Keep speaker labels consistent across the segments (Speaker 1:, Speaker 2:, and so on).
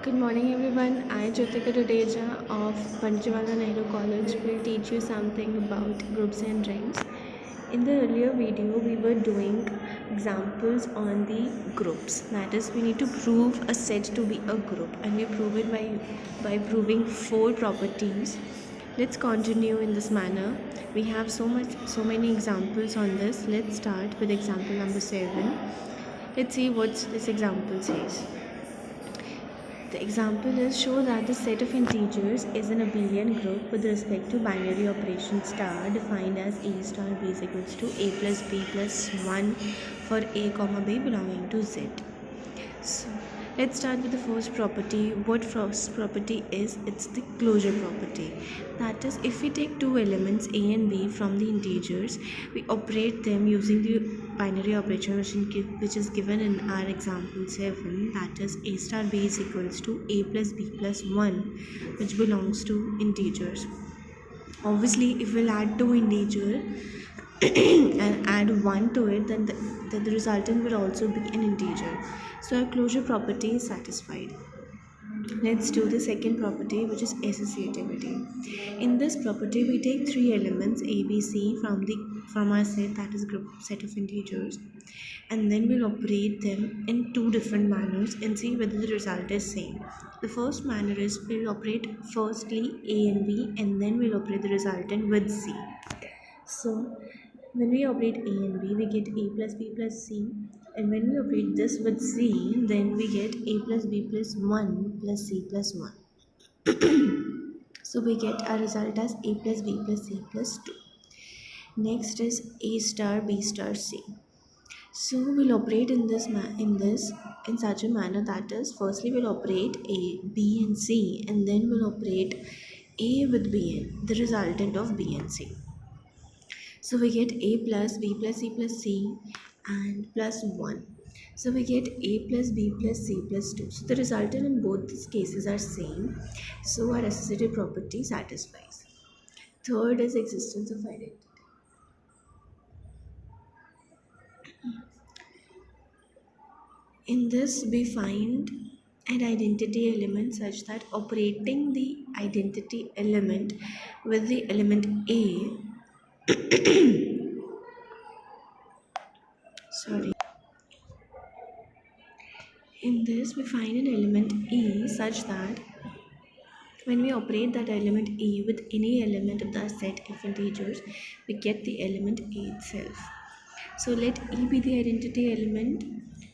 Speaker 1: Good morning everyone. I Jyotika Dudeja of Panchwala Nehru College will teach you something about groups and rings. In the earlier video we were doing examples on the groups. That is, we need to prove a set to be a group, and we prove it by proving four properties. Let's continue in this manner. We have so many examples on this. Let's start with example number 7. Let's see what this example says. The example is, show that the set of integers is an abelian group with respect to binary operation star defined as a star b is equals to a plus b plus 1 for a comma b belonging to z. So let's start with the first property. What first property is? It's the closure property. That is, if we take two elements a and b from the integers, we operate them using the binary operation which is given in our example 7. That is, a star b is equals to a plus b plus 1, which belongs to integers. Obviously, if we'll add two integers and add 1 to it, then the resultant will also be an integer. So our closure property is satisfied. Let's do the second property, which is associativity. In this property, we take three elements a, b, c from our set, that is group set of integers, and then we'll operate them in two different manners and see whether the result is same. The first manner is, we'll operate firstly a and b, and then we'll operate the resultant with c. So when we operate a and b, we get a plus b plus c, and when we operate this with c, then we get a plus b plus 1 plus c plus 1. So we get our result as a plus b plus c plus 2. Next is a star b star c. So we'll operate in such a manner, that is, firstly we'll operate a, b and c, and then we'll operate a with b and the resultant of b and c. So we get a plus b plus c plus c and plus 1. So we get a plus b plus c plus 2. So the resultant in both these cases are same. So our associative property satisfies. Third is existence of identity. In this, we find an identity element such that operating the identity element with the element a in this, we find an element e such that when we operate that element e with any element of the set of integers, we get the element a itself. So let e be the identity element.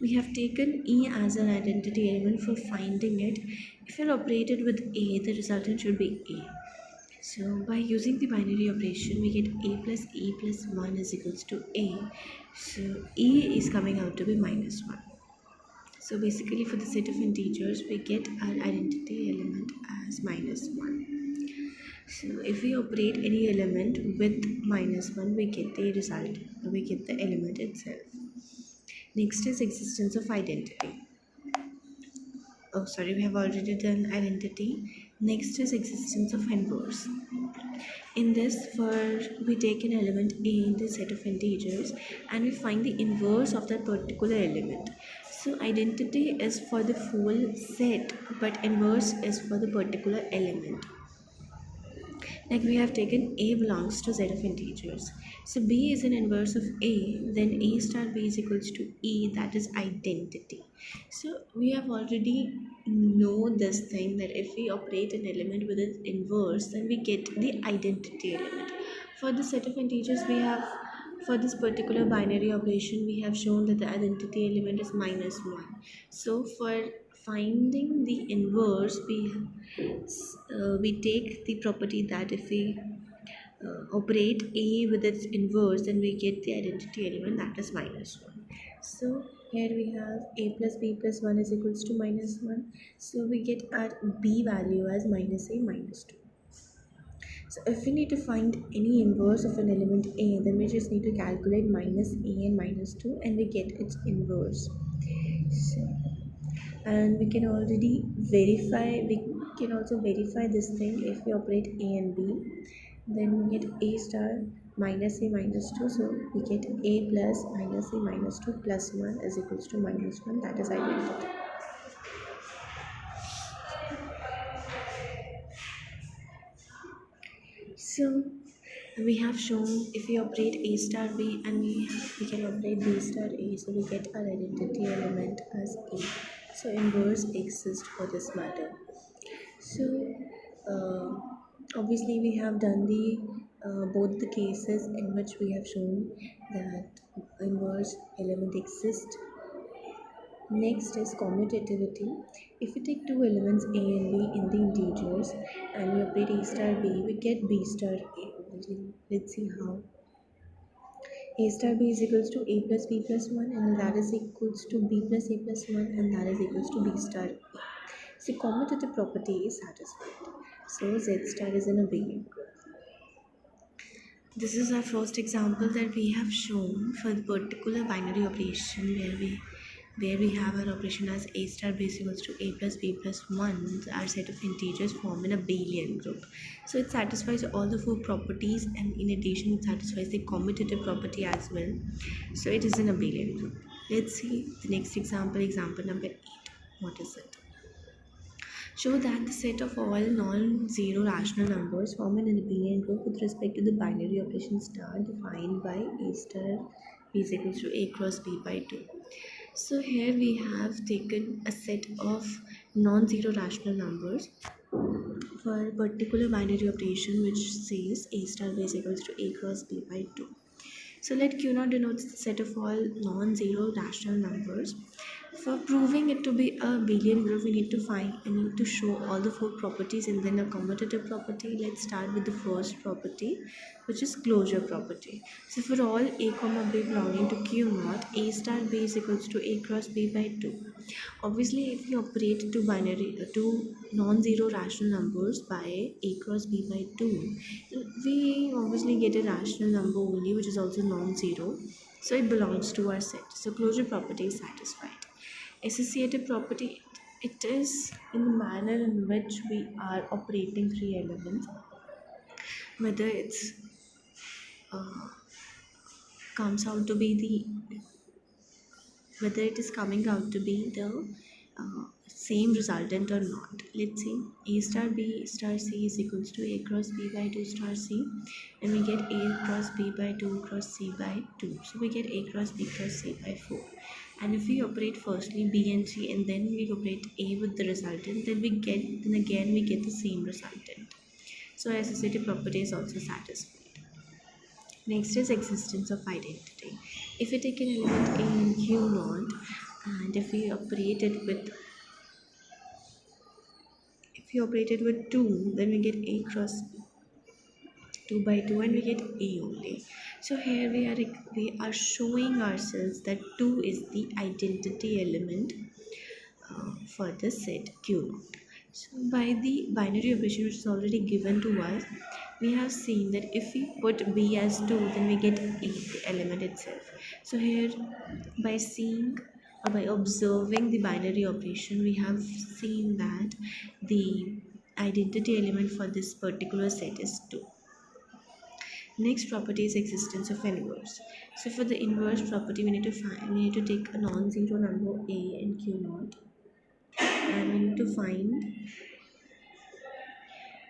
Speaker 1: We have taken e as an identity element for finding it. If we operate it with a, the resultant should be a. So by using the binary operation, we get a plus e plus 1 is equals to a. So e is coming out to be minus 1. So basically, for the set of integers, we get our identity element as minus 1. So if we operate any element with minus 1, we get the result, we get the element itself. Next is existence of identity. Oh, sorry, we have already done identity. Next is existence of inverse. In this, we take an element a in the set of integers and we find the inverse of that particular element. So identity is for the full set, but inverse is for the particular element. Like we have taken a belongs to set of integers. So b is an inverse of a, then a star b is equals to e, that is identity. So we have already know this thing, that if we operate an element with its inverse, then we get the identity element. For the set of integers, we have, for this particular binary operation, we have shown that the identity element is minus 1. So for finding the inverse, we take the property that if we operate a with its inverse, then we get the identity element, that is minus 1. So here we have a plus b plus 1 is equals to minus 1. So we get our b value as minus a minus 2. So if we need to find any inverse of an element a, then we just need to calculate minus a and minus 2 and we get its inverse. So, and we can also verify this thing. If we operate a and b, then we get a star minus a minus 2. So we get a plus minus a minus 2 plus 1 is equals to minus 1, that is identity. So we have shown if we operate A star B and we can operate B star A, so we get our identity element as A. So inverse exists for this matter. So uh, obviously we have done the both the cases in which we have shown that inverse element exists. Next is commutativity. If we take two elements A and B in the integers and we operate A star B, we get B star A. Let's see how. A star B is equals to A plus B plus 1, and that is equals to B plus A plus 1, and that is equals to B star A. So commutative property is satisfied. So Z star is in a abelian group. This is our first example that we have shown for the particular binary operation where we have our operation as A star B is equals to A plus B plus 1. Our set of integers form an abelian group. So it satisfies all the four properties, and in addition it satisfies the commutative property as well. So it is an abelian group. Let's see the next example, example number 8. What is it? Show that the set of all non-zero rational numbers form an abelian group with respect to the binary operation star defined by A star B is equals to A cross B by 2. So here we have taken a set of non-zero rational numbers for a particular binary operation which says A star B is equals to A cross B by 2. So let Q0 denotes the set of all non-zero rational numbers. For proving it to be a abelian group, we need to show all the four properties and then a commutative property. Let's start with the first property, which is closure property. So for all A comma B belonging to Q0, A star B is equals to A cross B by 2. Obviously, if we operate two non-zero rational numbers by A cross B by 2, we obviously get a rational number only, which is also non-zero. So it belongs to our set. So closure property is satisfied. Associative property, it is in the manner in which we are operating three elements, whether it's comes out to be the whether it is coming out to be the same resultant or not. Let's see, A star B star C is equals to A cross B by 2 star C, and we get A cross B by 2 cross C by 2. So we get A cross B cross C by 4. And if we operate firstly B and C and then we operate A with the resultant, then again we get the same resultant. So our associative property is also satisfied. Next is existence of identity. If we take an element A in Q0 and if we operate it with 2, then we get A cross 2 by 2 and we get A only. So here we are showing ourselves that 2 is the identity element for the set Q0. So by the binary operation which is already given to us, we have seen that if we put B as 2, then we get A, the element itself. So here by seeing or by observing the binary operation, we have seen that the identity element for this particular set is 2. Next property is existence of inverse. So for the inverse property, we need to take a non-zero number A in Q0, and we need to find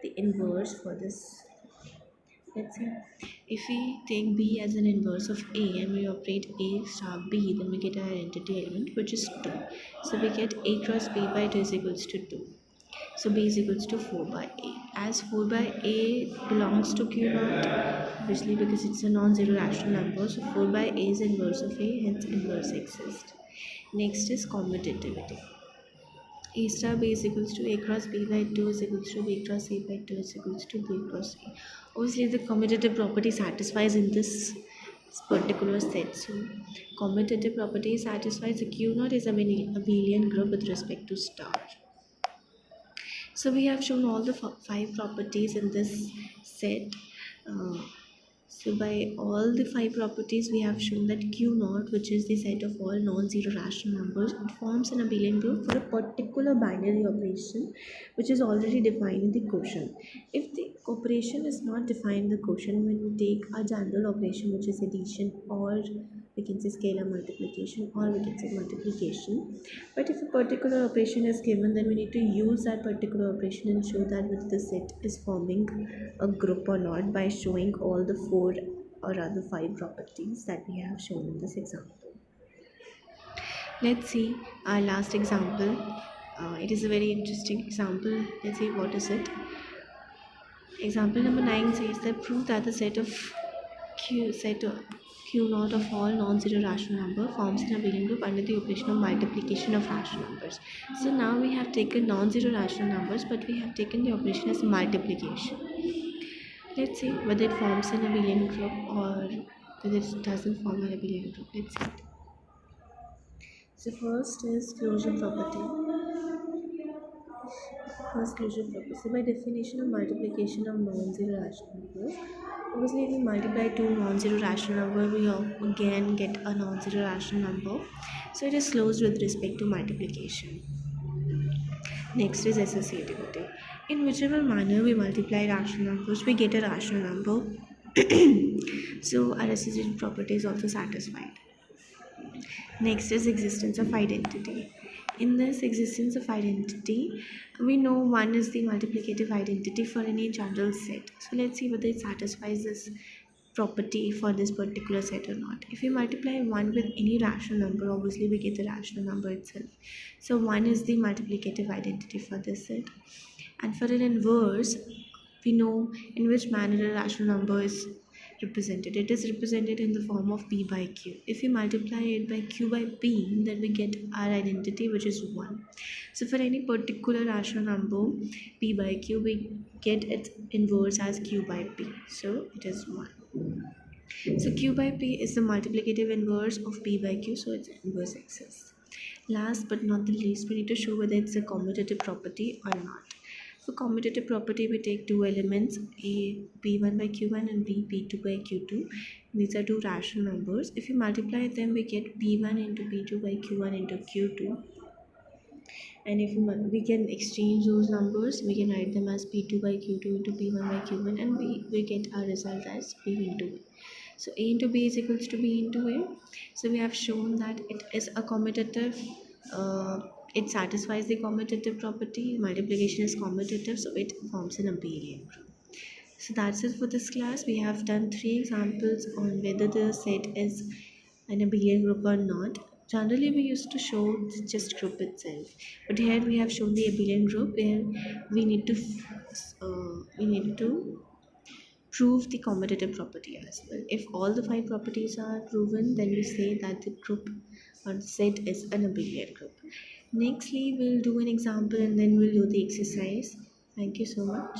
Speaker 1: the inverse for this. Let's see, if we take B as an inverse of A and we operate A star B, then we get our identity element, which is 2. So we get A cross B by 2 is equals to 2. So B is equals to 4 by A. As 4 by A belongs to Q0, obviously because it's a non-zero rational number, so 4 by A is inverse of A, hence inverse exists. Next is commutativity. A star B is equals to A cross B by 2 is equals to B cross A by 2 is equals to B cross A. Obviously, the commutative property satisfies in this particular set. So, commutative property satisfies the Q0 is a abelian group with respect to star. So, we have shown all the 5 properties in this set. So by all the 5 properties, we have shown that Q0, which is the set of all non-zero rational numbers, it forms an abelian group for a particular binary operation which is already defined in the quotient. If the operation is not defined in the quotient, when we take a general operation which is addition or We can say scalar multiplication, or we can say multiplication. But if a particular operation is given, then we need to use that particular operation and show that whether the set is forming a group or not by showing all the four or rather five properties that we have shown in this example. Let's see our last example. It is a very interesting example. Let's see what is it. Example number 9 says that prove that the set of Q naught of all non-zero rational number forms an abelian group under the operation of multiplication of rational numbers. So now we have taken non-zero rational numbers, but we have taken the operation as multiplication. Let's see whether it forms an abelian group or whether it doesn't form an abelian group. Let's see. So first is closure property. First closure property. So by definition of multiplication of non-zero rational numbers, obviously if we multiply two non-zero rational numbers, we again get a non-zero rational number. So it is closed with respect to multiplication. Next is associativity. In whichever manner we multiply rational numbers, we get a rational number. So our associative property is also satisfied. Next is existence of identity. In this existence of identity, we know one is the multiplicative identity for any general set. So let's see whether it satisfies this property for this particular set or not. If we multiply 1 with any rational number, obviously we get the rational number itself. So 1 is the multiplicative identity for this set. And for an inverse, we know in which manner a rational number is represented. It is represented in the form of p by q. If we multiply it by q by p, then we get our identity, which is 1. So for any particular rational number p by q, we get its inverse as q by p. So it is 1. So q by p is the multiplicative inverse of p by q, so its inverse exists. Last but not the least, we need to show whether it's a commutative property or not. For commutative property, we take two elements, a p1 by q1 and b p2 by q2. These are two rational numbers. If you multiply them, we get p1 into p2 by q1 into q2. And if we can exchange those numbers, we can write them as p2 by q2 into p1 by q1, and we get our result as p into a. So a into b is equals to b into a. So we have shown that it is a commutative. It satisfies the commutative property. Multiplication is commutative, so it forms an abelian group. So that's it for this class. We have done 3 examples on whether the set is an abelian group or not. Generally, we used to show just group itself, but here we have shown the abelian group where we need to prove the commutative property as well. If all the 5 properties are proven, then we say that the group or the set is an abelian group. Nextly, we'll do an example and then we'll do the exercise. Thank you so much.